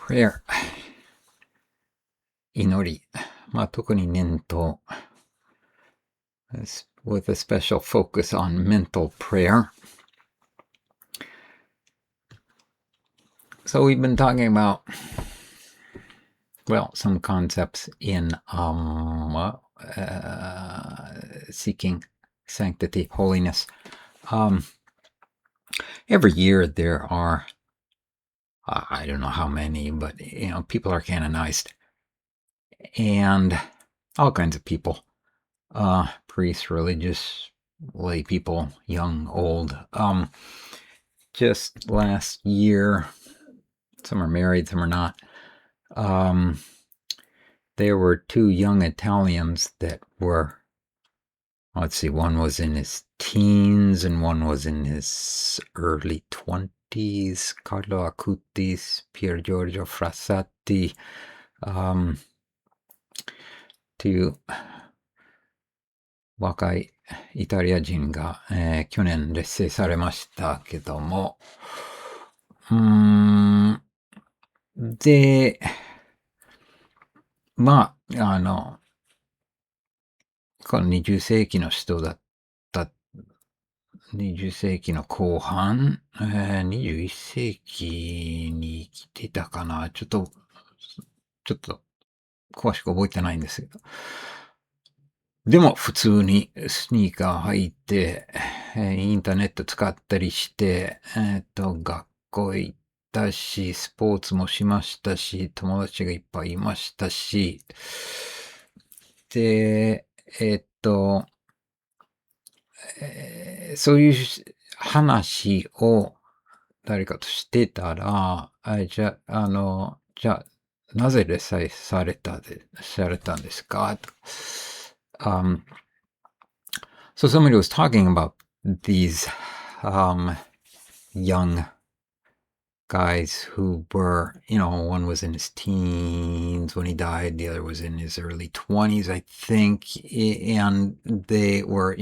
prayer 祈り、特に念頭 with a special focus on mental prayer. So we've been talking about, some concepts in seeking sanctity, holiness. Every year there are, I don't know how many, but people are canonized, and all kinds of people, priests, religious, lay people, young, old. Just last year, some are married, some are not. There were two young Italians that were, one was in his teens and one was in his early 20s, Carlo Acutis, Pier Giorgio Frassati, という若いイタリア人が、去年劣勢されましたけども、で、この20世紀の人だった、20世紀の後半、21世紀に生きてたかな、ちょっと詳しく覚えてないんですけど。でも普通にスニーカー履いて、インターネット使ったりして、学校行ったし、スポーツもしましたし、友達がいっぱいいましたし、で、そういう話を誰かとしてたら、じゃあ、なぜ劣勢されたんですかと。So somebody was talking about these young guys who were, one was in his teens when he died, the other was in his early 20s, I think, and they were,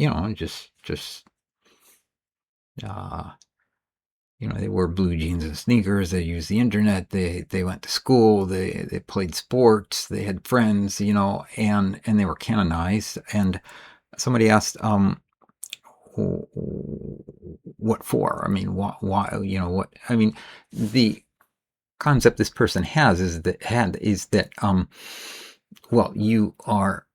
just they wore blue jeans and sneakers, they used the internet, they went to school, they played sports, they had friends, and they were canonized. And somebody asked, what for? I mean, why, what, I mean, the concept this person has is that, you are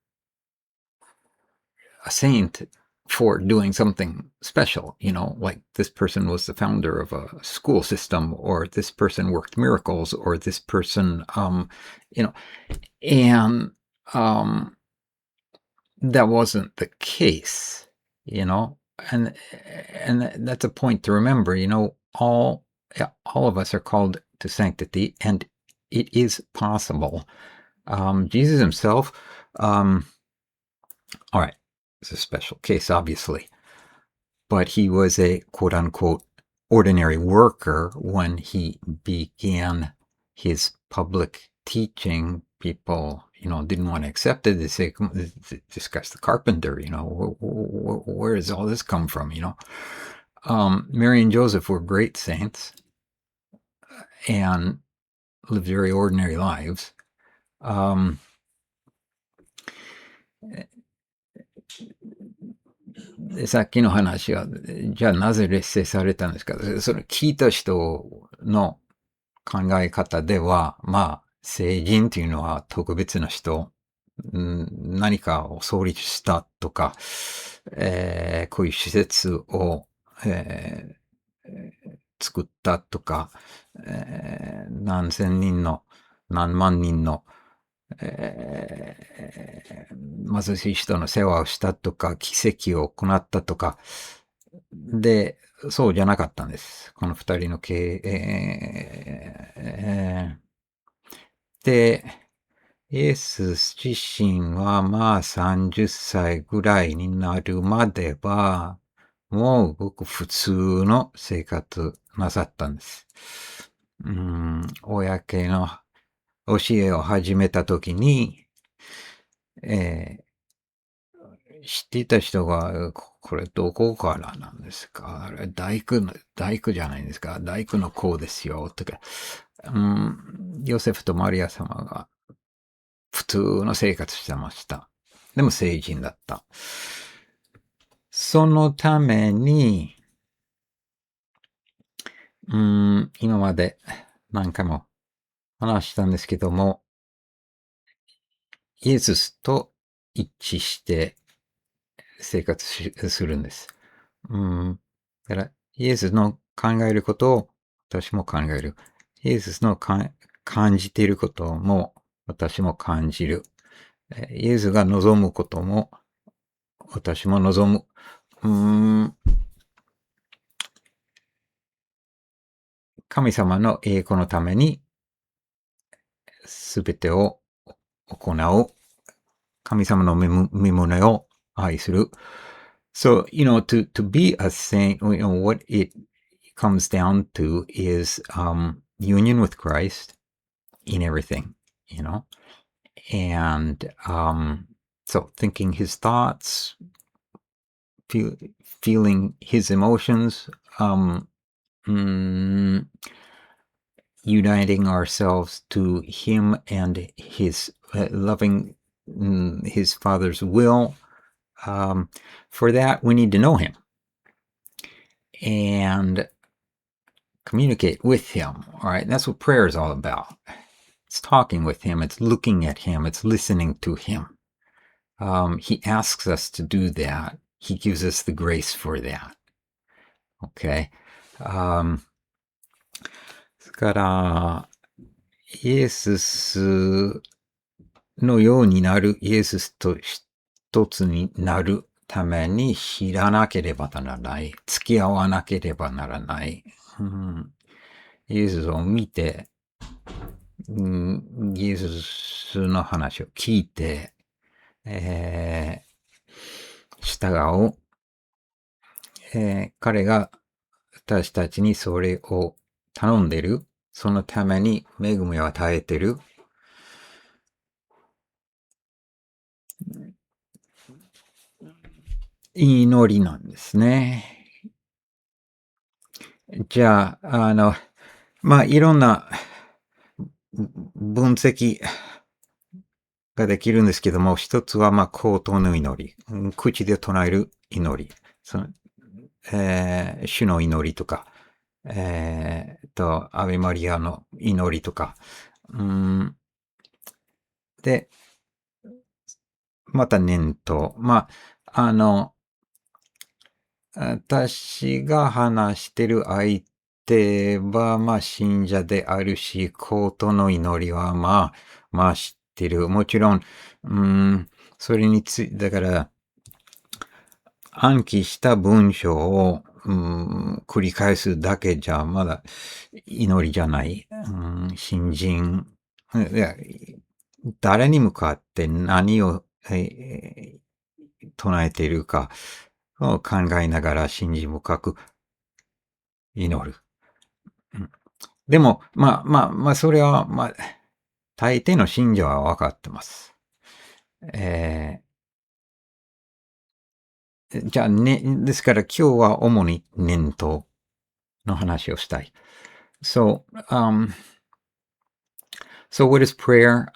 a saint for doing something special, like this person was the founder of a school system, or this person worked miracles, or this person, and that wasn't the case, and that's a point to remember, all of us are called to sanctity, and it is possible. Jesus himself, all right, it's a special case, obviously, but he was a quote-unquote ordinary worker when he began his public teaching. People, didn't want to accept it. They say, this guy's the carpenter, where does all this come from, Mary and Joseph were great saints and lived very ordinary lives. で、さっきの話は、じゃあなぜ劣勢されたんですか？それ聞いた人の考え方では、聖人というのは特別な人、何かを創立したとか、こういう施設を、作ったとか、何千人の、何万人の、貧しい人の世話をしたとか、奇跡を行ったとか、で、そうじゃなかったんです。この二人ので、イエス自身は30歳ぐらいになるまでは、もうごく普通の生活なさったんです。公の教えを始めたときに、知っていた人が、これどこからなんですか、あれ大工じゃないですか、大工の子ですよ、とか、ヨセフとマリア様が普通の生活してました。でも聖人だった。そのために、今まで何回も話したんですけども、イエスと一致して生活するんです。だから、イエスの考えることを私も考える。イエスの感じていることも私も感じる。イエスが望むことも私も望む。神様の栄光のためにすべてを行う。神様の身胸を愛する。So, to be a saint, what it comes down to is union with Christ in everything, and so thinking his thoughts, feeling his emotions, uniting ourselves to him and his loving his Father's will. For that, we need to know him and communicate with him. All right. That's what prayer is all about. It's talking with him. It's looking at him. It's listening to him. He asks us to do that. He gives us the grace for that. Okay. ですから、イエスのようになる、イエスと一つになるために知らなければならない。付き合わなければならない。イエスを見て、イエスの話を聞いて、従う。彼が私たちにそれを頼んでる。そのために恵みを与えてる。祈りなんですね。じゃあ、いろんな分析ができるんですけども、一つは口頭の祈り。口で唱える祈り。主の祈りとか、アベマリアの祈りとか、で、また念頭。私が話してる相手は、信者であるし、口頭の祈りは、知ってる。もちろん、それにだから、暗記した文章を、繰り返すだけじゃ、まだ祈りじゃない。新人。いや、誰に向かって何を、唱えているかを考えながら信心深く祈る。でも、それは、大抵の信者は分かってます。じゃあね、ですから今日は主に念頭の話をしたい。So, what is prayer?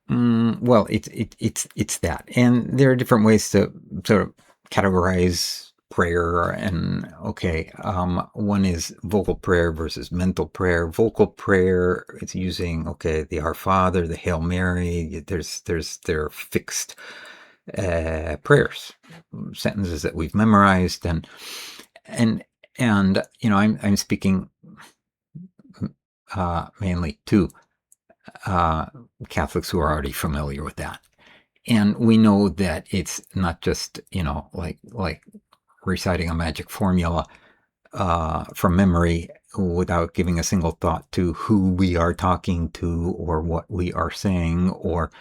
Well, it's that, and there are different ways to sort of categorize prayer. And one is vocal prayer versus mental prayer. Vocal prayer is using the Our Father, the Hail Mary. There are fixed prayers, sentences that we've memorized, and I'm speaking mainly to Catholics who are already familiar with that. And we know that it's not just, like reciting a magic formula from memory without giving a single thought to who we are talking to or what we are saying, or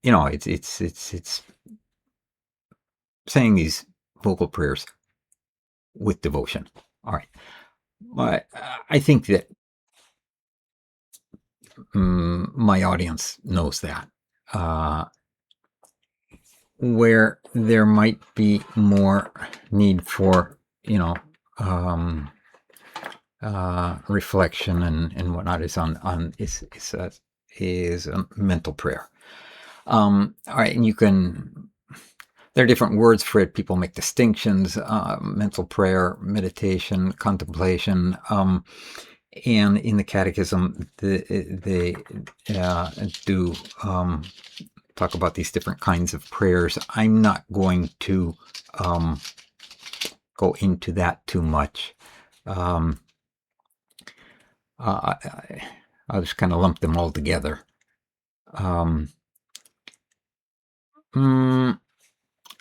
it's saying these vocal prayers with devotion. All right. But I think that my audience knows that. where there might be more need for, reflection and whatnot is is a mental prayer. All right, and there are different words for it. People make distinctions: mental prayer, meditation, contemplation. And in the Catechism, they do talk about these different kinds of prayers. I'm not going to go into that too much. I'll just kind of lump them all together.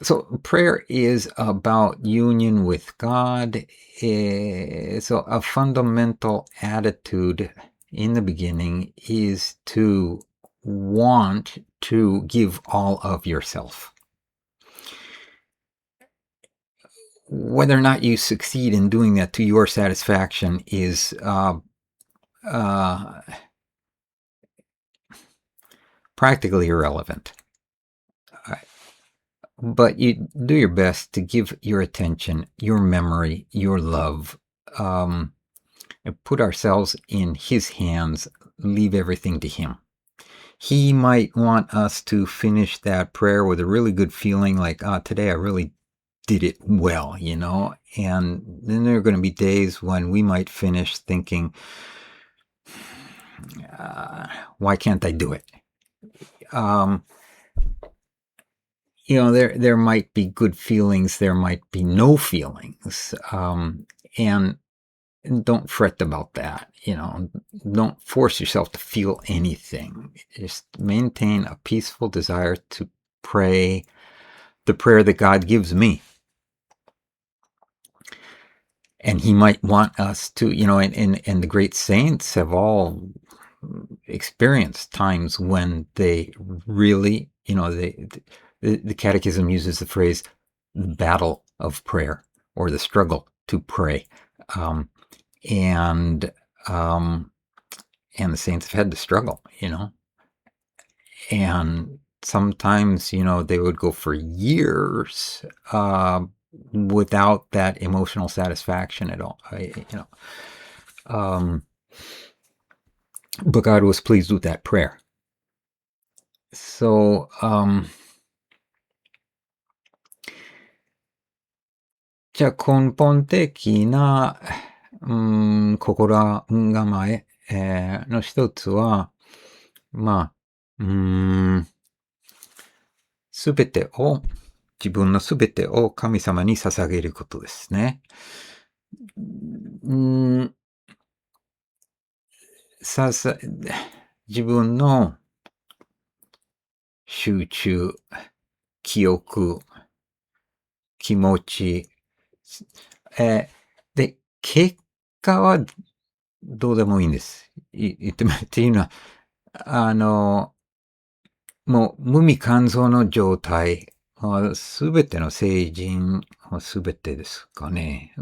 So prayer is about union with God. So a fundamental attitude in the beginning is to want to give all of yourself. Whether or not you succeed in doing that to your satisfaction is practically irrelevant. But you do your best to give your attention, your memory, your love, and put ourselves in His hands, leave everything to Him. He might want us to finish that prayer with a really good feeling, like, today I really did it well, and then there are going to be days when we might finish thinking, why can't I do it? There might be good feelings, there might be no feelings, and don't fret about that. Don't force yourself to feel anything. Just maintain a peaceful desire to pray the prayer that God gives me. And He might want us to, and the great saints have all experienced times when they really, the Catechism uses the phrase the battle of prayer, or the struggle to pray. And the saints have had to struggle, and sometimes, they would go for years without that emotional satisfaction at all. But God was pleased with that prayer. So,じゃあ根本的な、心構え、の一つは、すべてを、自分のすべてを神様に捧げることですね。自分の集中、記憶、気持ち、で、結果はどうでもいいんです。言ってもらっていいのは、もう無味乾燥の状態、すべての聖人、すべてですかね。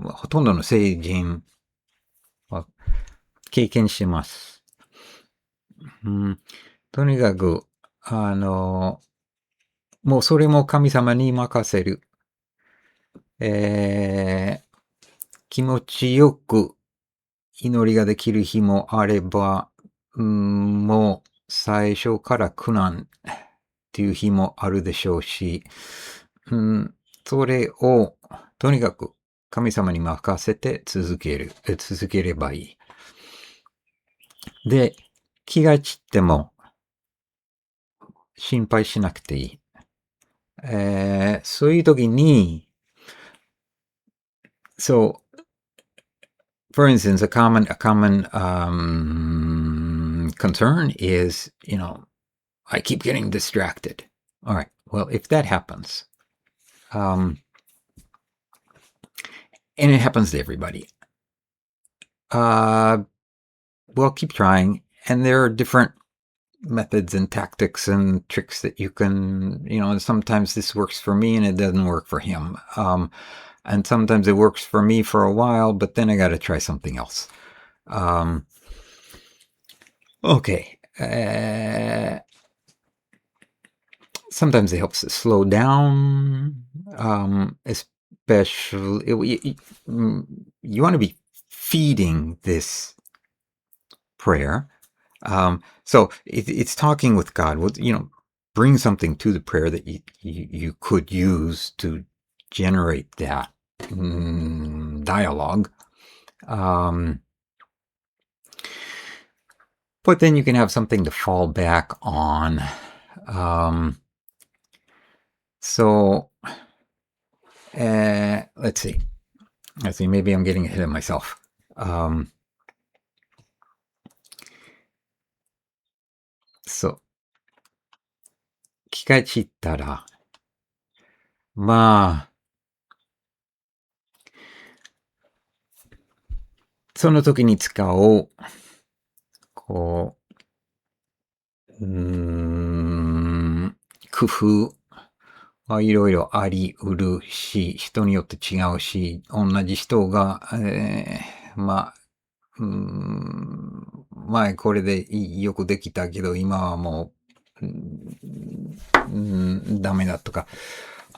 ほとんどの聖人は経験してます。とにかく、もうそれも神様に任せる。気持ちよく祈りができる日もあれば、もう最初から苦難っていう日もあるでしょうし、それをとにかく神様に任せて続ければいい。で、気が散っても心配しなくていい。そういう時に、So, for instance, a common concern is, I keep getting distracted. All right. Well, if that happens, and it happens to everybody, well, keep trying. And there are different methods and tactics and tricks that you can, sometimes this works for me and it doesn't work for him. And sometimes it works for me for a while, but then I got to try something else. Okay. Sometimes it helps to slow down, especially you want to be feeding this prayer. So it's talking with God. Bring something to the prayer that you could use to generate that dialogue. But then you can have something to fall back on. So let's see. Maybe I'm getting ahead of myself. So 気が散ったら、まあ、その時に使おう、こう、工夫はいろいろありうるし、人によって違うし、同じ人が、まあ、前これでよくできたけど、今はもう、ダメだとか、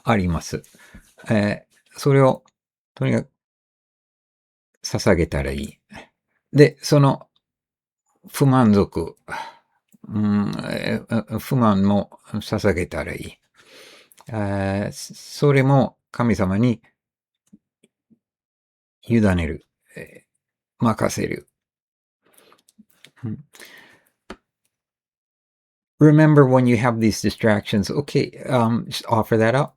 あります。それを、とにかく、捧げたらいい。で、その、不満足、不満も捧げたらいい。それも神様に委ねる、任せる。Remember when you have these distractions, okay, just offer that up.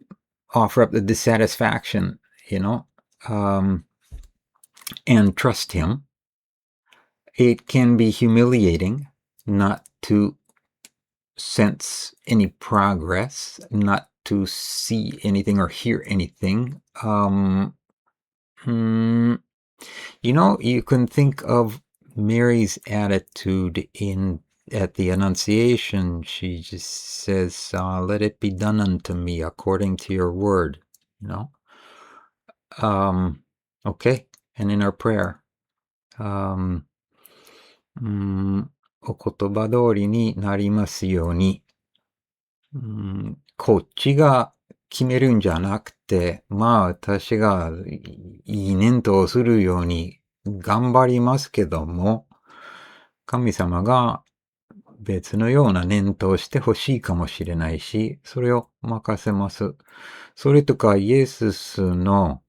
Offer up the dissatisfaction, and trust him. It can be humiliating not to sense any progress, not to see anything or hear anything. You can think of Mary's attitude at the Annunciation. She just says, let it be done unto me according to your word, Okay. And in our prayer, お言葉通りになりますように、こっちが決めるんじゃなくて、私がいい念頭をするように頑張りますけども、神様が別のような念頭をしてほしいかもしれないし、それを任せます。それとかイエスの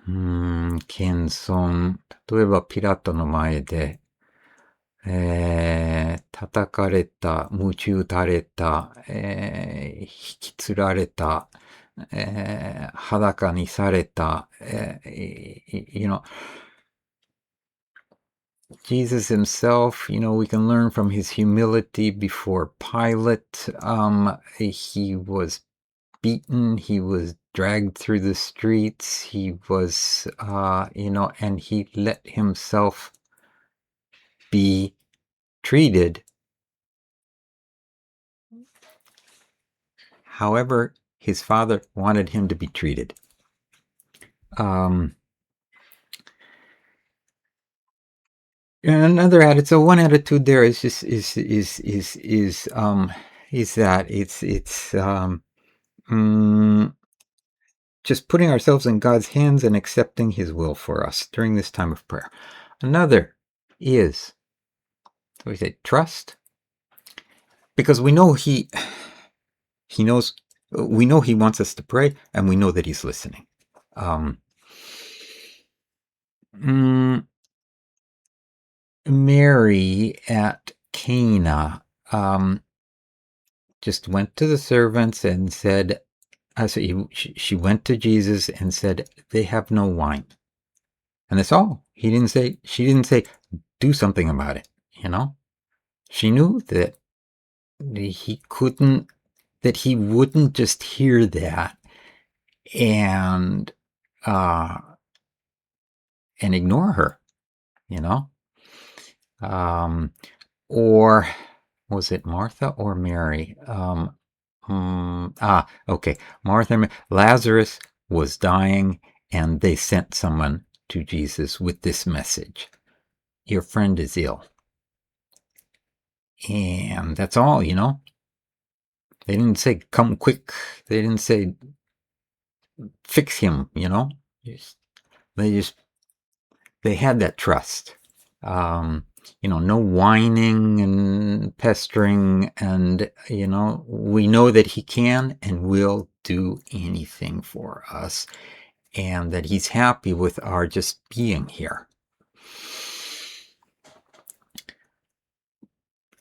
謙遜、例えばピラトの前で、叩かれた、鞭打たれた、引きつられた、裸にされた、Jesus himself, we can learn from his humility before Pilate. He was beaten, he was dragged through the streets, he was, and he let himself be treated however his father wanted him to be treated. Another attitude. So one attitude there is just is that it's just putting ourselves in God's hands and accepting His will for us during this time of prayer. Another is, so we say, trust, because we know He knows. We know He wants us to pray, and we know that He's listening. Mary at Cana just went to the servants and said, she went to Jesus and said, they have no wine. And that's all. She didn't say, do something about it, She knew that he wouldn't just hear that and ignore her, or was it Martha or Mary? Okay. Martha, Lazarus was dying, and they sent someone to Jesus with this message: your friend is ill. And that's all, They didn't say, come quick. They didn't say, fix him, they had that trust. No whining and pestering, and, we know that he can and will do anything for us, and that he's happy with our just being here.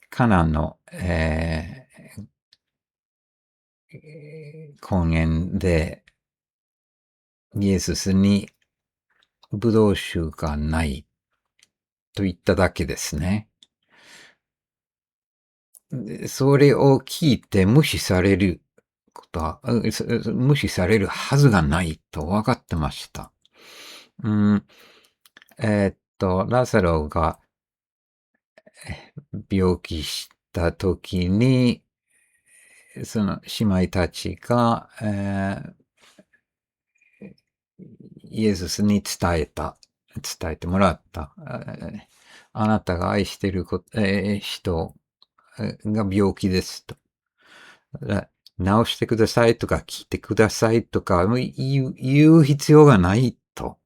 カナンの、根源で、イエスにブドウ酒がないと言っただけですね。それを聞いて無視されることは、無視されるはずがないと分かってました。ラサロが病気した時に、その姉妹たちが、イエスに伝えてもらった。あなたが愛している人が病気ですと。治してくださいとか聞いてくださいとか言う必要がないと。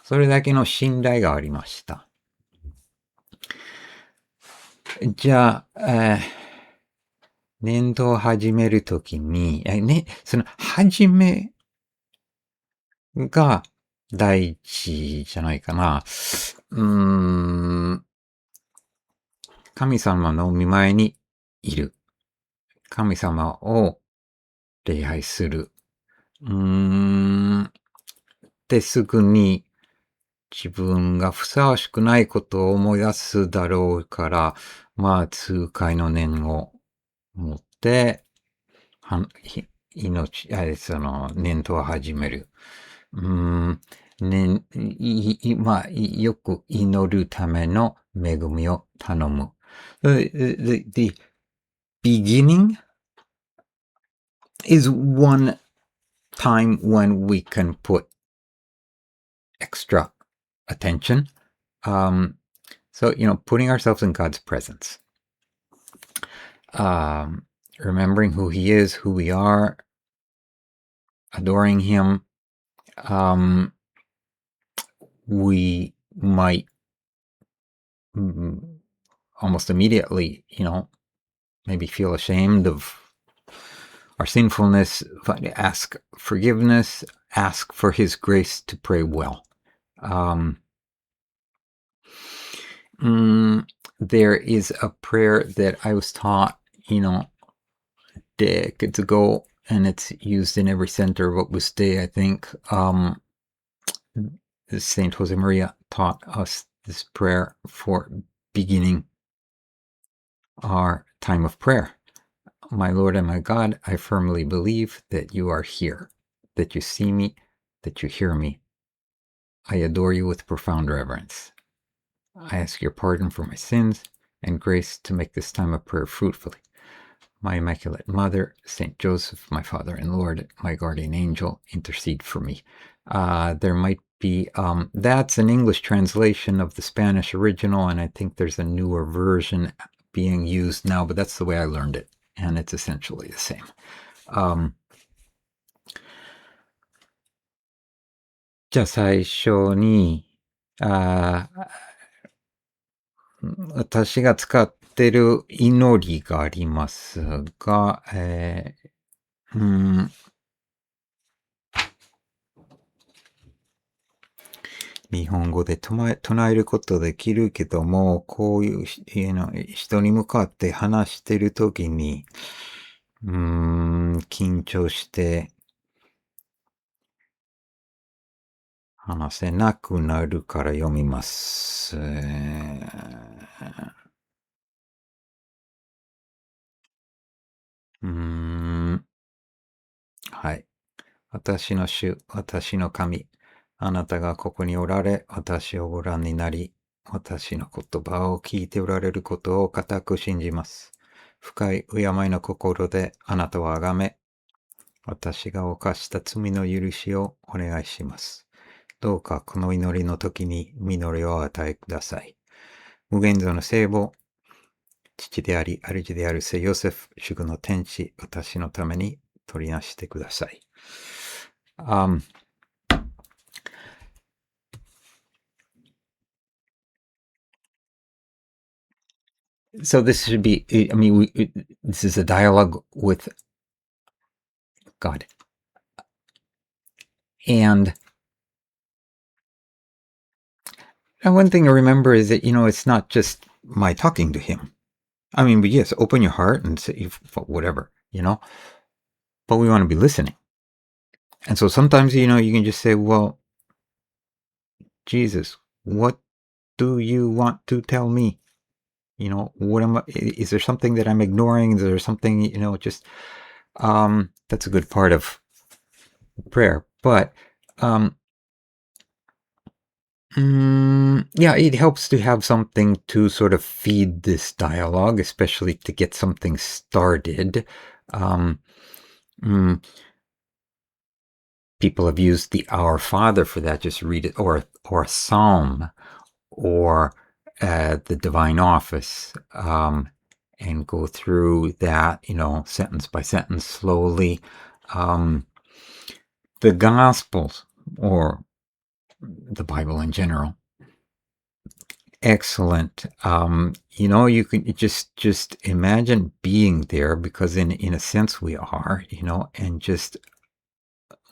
それだけの信頼がありました。じゃあ、年度を始めるときに、その始めが第一じゃないかな。神様の見舞いにいる。神様を礼拝する。ですぐに自分がふさわしくないことを思い出すだろうから、痛快の念を持って、念とは始める。よく祈るための恵みを頼む。The beginning is one time when we can put extra attention. So, putting ourselves in God's presence. Remembering who He is, who we are, adoring Him. We might almost immediately, maybe feel ashamed of our sinfulness, ask forgiveness, ask for His grace to pray well. There is a prayer that I was taught, decades ago, and it's used in every center of Opus Dei, I think. Saint Josemaria taught us this prayer for beginning our time of prayer. My Lord and my God, I firmly believe that you are here, that you see me, that you hear me. I adore you with profound reverence. I ask your pardon for my sins and grace to make this time of prayer fruitfully. My Immaculate Mother, Saint Joseph, my Father and Lord, my guardian angel, intercede for me. There might be, that's an English translation of the Spanish original, and I think there's a newer version being used now, but that's the way I learned it, and it's essentially the same. じゃあ最初に、私が使ってる祈りがありますが、日本語で唱えることできるけども、こういう、人に向かって話してるときに、緊張して話せなくなるから読みます。はい。私の主、私の神。あなたがここにおられ、私をご覧になり、私の言葉を聞いておられることを固く信じます。深い敬いの心であなたをあがめ、私が犯した罪の許しをお願いします。どうかこの祈りの時に実りを与えください。無限蔵の聖母、父であり、主である聖ヨセフ、主の天使、私のために取りなしてください。So this should be, I mean, this is a dialogue with God. And one thing to remember is that, it's not just my talking to him. I mean, but yes, open your heart and say whatever, but we want to be listening. And so sometimes, you can just say, well, Jesus, what do you want to tell me? Is there something that I'm ignoring? Is there something, that's a good part of prayer. But, it helps to have something to sort of feed this dialogue, especially to get something started. People have used the Our Father for that. Just read it, or a psalm, or the Divine Office, and go through that, sentence by sentence slowly. The Gospels, or the Bible in general, excellent. You can just imagine being there, because in a sense we are, and just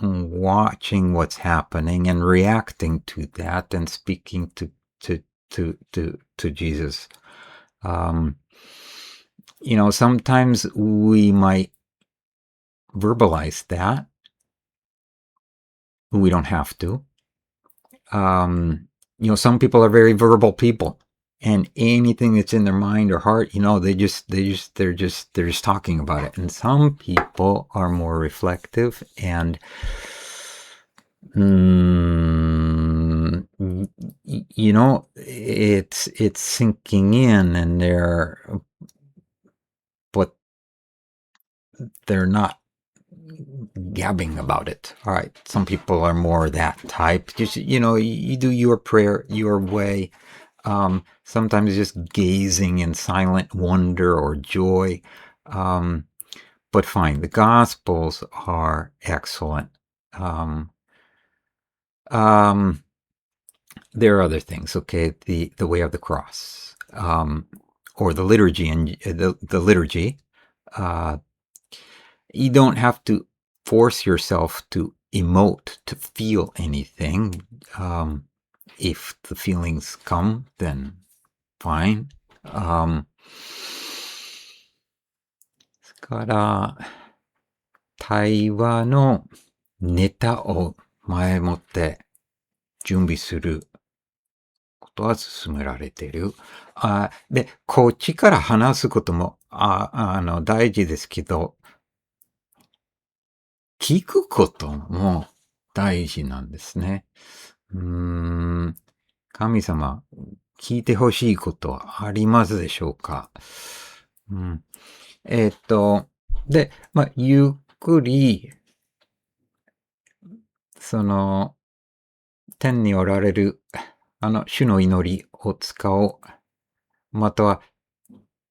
watching what's happening and reacting to that and speaking to Jesus. Sometimes we might verbalize that. We don't have to. Some people are very verbal people, and anything that's in their mind or heart, they're just talking about it. And some people are more reflective, and it's sinking in, and but they're not gabbing about it. All right, some people are more that type. Just you do your prayer your way. Sometimes just gazing in silent wonder or joy. But fine, the Gospels are excellent. There are other things, okay? The way of the cross, or the liturgy, and the liturgy. You don't have to force yourself to emote, to feel anything. If the feelings come, then fine. から、対話のネタを前もって準備することは勧められている。で、こっちから話すことも、大事ですけど、聞くことも大事なんですね。神様、聞いてほしいことはありますでしょうか？で、ゆっくり、天におられる、主の祈りを使おう。または、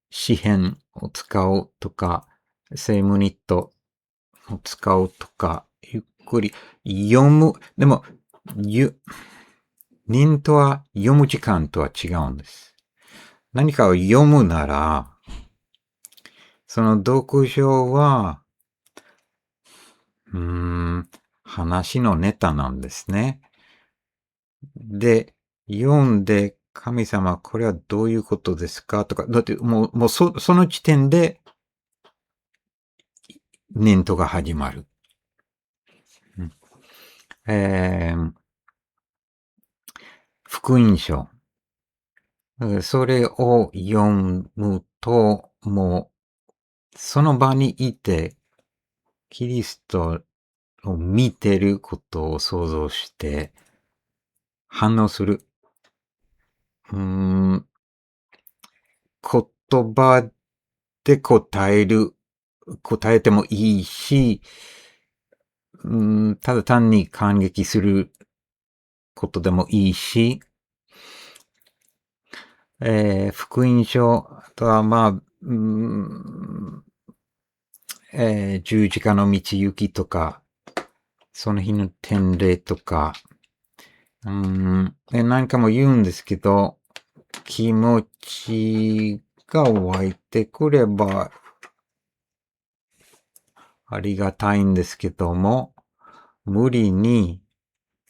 詩編を使おうとか、聖ムニットを使おうとか、ゆっくり読む。でも、忍とは読む時間とは違うんです。何かを読むなら、その読書は、話のネタなんですね。で、読んで、神様、これはどういうことですかとか、だってもうその時点で、念とが始まる。福音書。それを読むと、もう、その場にいて、キリストを見てることを想像して、反応する。言葉で答えてもいいし、ただ単に感激することでもいいし、福音書、とは、まあ、十字架の道行きとか、その日の典礼とか、何かも言うんですけど、気持ちが湧いてくればありがたいんですけども、無理に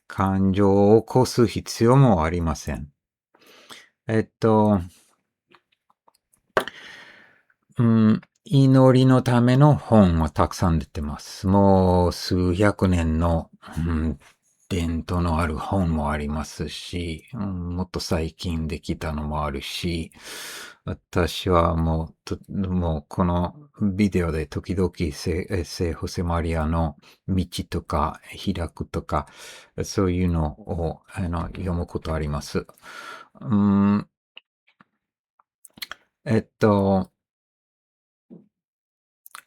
感情を起こす必要もありません。祈りのための本はたくさん出てます。もう数百年の、伝統のある本もありますし、もっと最近できたのもあるし、私はもうこのビデオで時々聖ホセマリアの道とか開くとか、そういうのを読むことあります。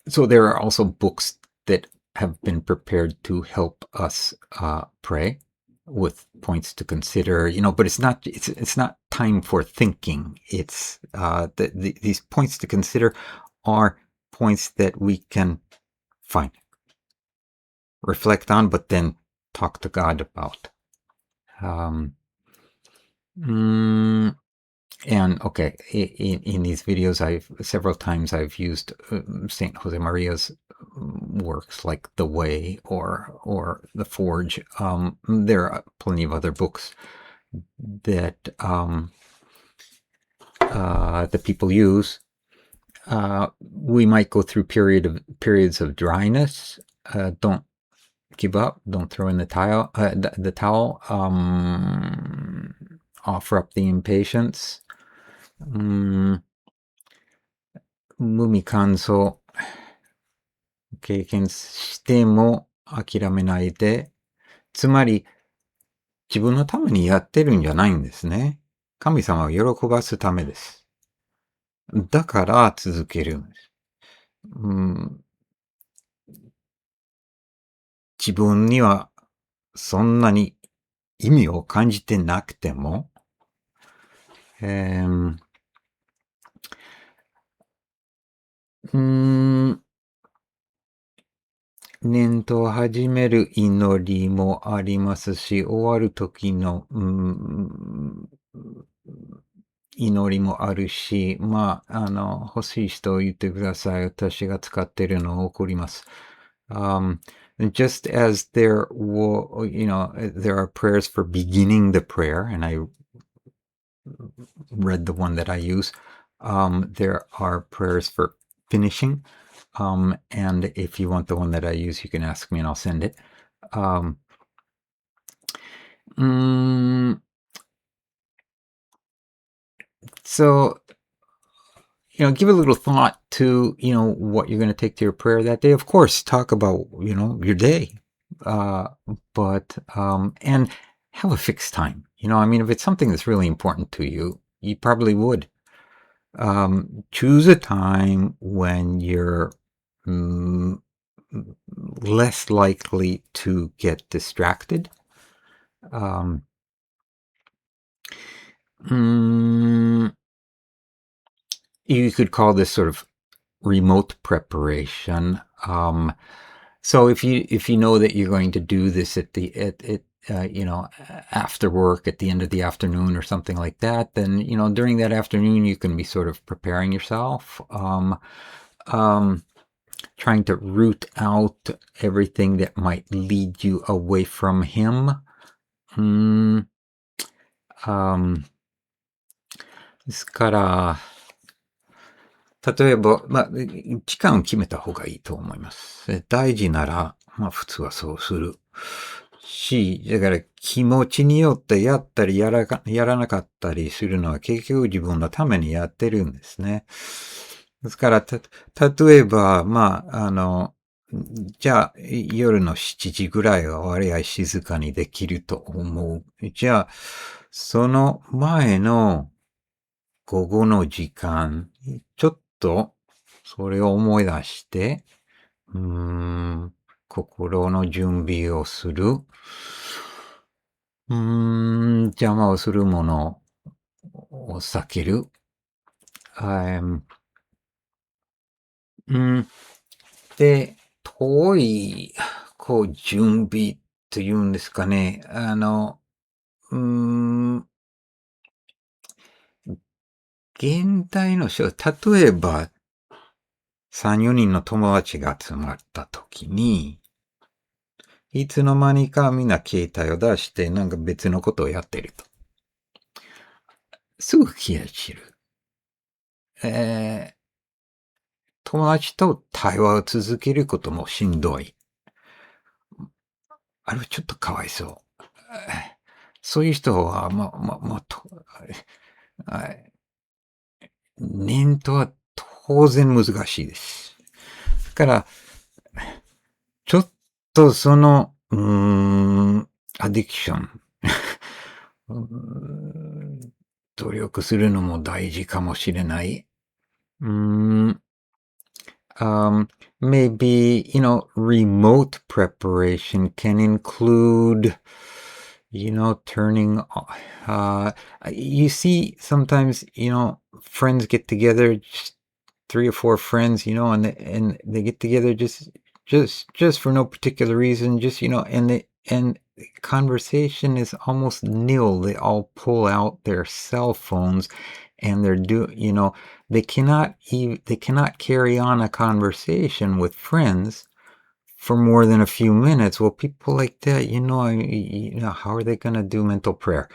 So there are also books that have been prepared to help us pray with points to consider, but it's not time for thinking. It's these points to consider are points that we can find, reflect on, but then talk to God about. And okay, in these videos, several times I've used Saint Jose Maria's works like The Way or The Forge. There are plenty of other books that that people use. We might go through periods of dryness. Don't give up. Don't throw in the towel. Offer up the impatience. 無味乾燥経験しても諦めないで、つまり自分のためにやってるんじゃないんですね。神様を喜ばすためです。だから続けるんです。自分にはそんなに意味を感じてなくても、念頭を始める祈りもありますし、終わる時の、祈りもあるし、欲しい人を言ってください。私が使っているのを送ります。Just as there are prayers for beginning the prayer, and I read the one that I use. There are prayers for finishing. And if you want the one that I use, you can ask me and I'll send it. So, give a little thought to, what you're going to take to your prayer that day. Of course, talk about, your day. But and have a fixed time. If it's something that's really important to you, you probably would. Choose a time when you're less likely to get distracted. You could call this sort of remote preparation. So if you know that you're going to do this after work at the end of the afternoon or something like that, then during that afternoon you can be sort of preparing yourself, trying to root out everything that might lead you away from him. ですから、例えば、期間を決めた方がいいと思います。大事なら、普通はそうするし、だから気持ちによってやったりやらなかったりするのは結局自分のためにやってるんですね。ですから、例えば、じゃあ、夜の7時ぐらいは割合静かにできると思う。じゃあ、その前の午後の時間、ちょっと、それを思い出して、心の準備をする。邪魔をするものを避ける。うん。で、遠い、準備というんですかね。うーん、現代の例えば、3、4人の友達が集まった時に、いつの間にかみんな携帯を出して、なんか別のことをやってると。すぐ気が散る。えー友達と対話を続けることもしんどい。あれはちょっとかわいそう。そういう人は、念とは当然難しいです。だから、ちょっとアディクション、努力するのも大事かもしれない。うーん maybe, remote preparation can include, turning, you see, sometimes, friends get together, just 3 or 4 friends, and they get together just for no particular reason, just, and conversation is almost nil. They all pull out their cell phones and they cannot carry on a conversation with friends for more than a few minutes. Well, people like that, how are they going to do mental prayer?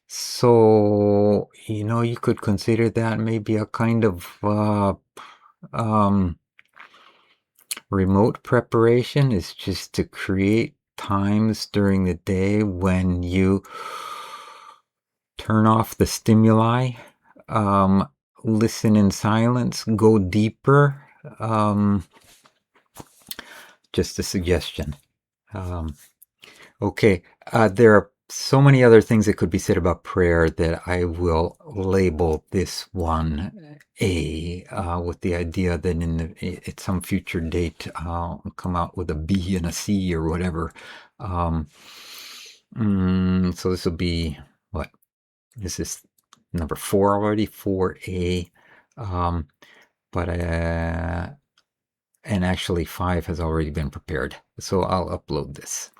So, you could consider that maybe a kind of remote preparation is just to create times during the day when you turn off the stimuli, listen in silence, go deeper. Just a suggestion. Okay, there are so many other things that could be said about prayer that I will label this one A, with the idea that at some future date I'll come out with a B and a C or whatever. So this will be what? This is number 4 already, 4A. But and actually 5 has already been prepared, so I'll upload this.